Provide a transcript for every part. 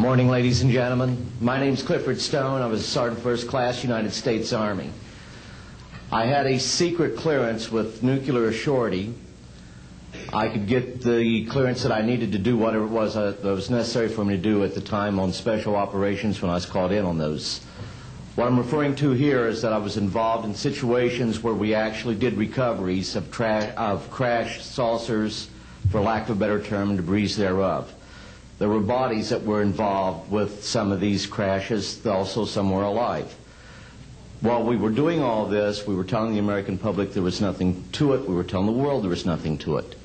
Morning, ladies and gentlemen. My name's Clifford Stone. I was a Sergeant First Class, United States Army. I had a secret clearance with nuclear surety. I could get the clearance that I needed to do whatever it was that was necessary for me to do at the time on special operations when I was called in on those. What I'm referring to here is that I was involved in situations where we actually did recoveries of crashed saucers, for lack of a better term, debris thereof. There were bodies that were involved with some of these crashes, also some were alive. While we were doing all this, we were telling the American public there was nothing to it. We were telling the world there was nothing to it.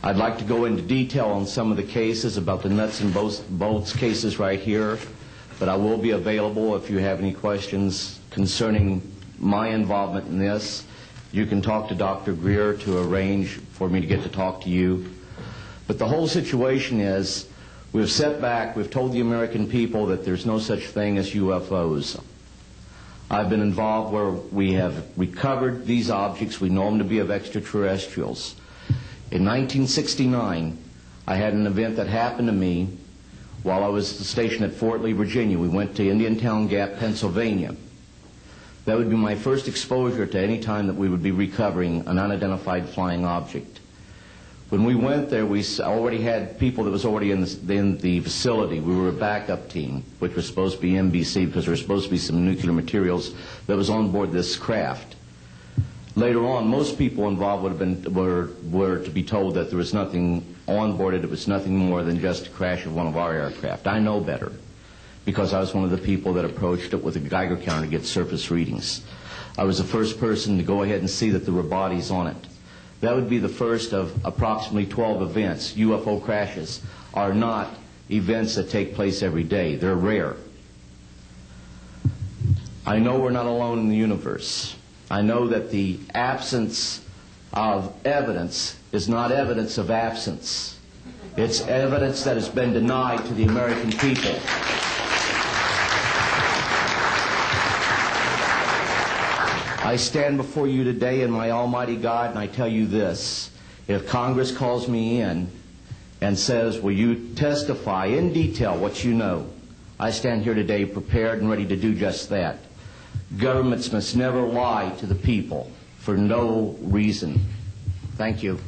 I'd like to go into detail on some of the cases, about the nuts and bolts cases right here, but I will be available if you have any questions concerning my involvement in this. You can talk to Dr. Greer to arrange for me to get to talk to you. But the whole situation is, we've set back, we've told the American people that there's no such thing as UFOs. I've been involved where we have recovered these objects. We know them to be of extraterrestrials. In 1969, I had an event that happened to me while I was stationed at Fort Lee, Virginia. We went to Indiantown Gap, Pennsylvania. That would be my first exposure to any time that we would be recovering an unidentified flying object. When we went there, we already had people that was already in the facility. We were a backup team, which was supposed to be NBC, because there was supposed to be some nuclear materials that was on board this craft. Later on, most people involved were to be told that there was nothing on board it. It was nothing more than just a crash of one of our aircraft. I know better, because I was one of the people that approached it with a Geiger counter to get surface readings. I was the first person to go ahead and see that there were bodies on it. That would be the first of approximately 12 events. UFO crashes are not events that take place every day. They're rare. I know we're not alone in the universe. I know that the absence of evidence is not evidence of absence. It's evidence that has been denied to the American people. I stand before you today in my almighty God, and I tell you this. If Congress calls me in and says, will you testify in detail what you know, I stand here today prepared and ready to do just that. Governments must never lie to the people for no reason. Thank you.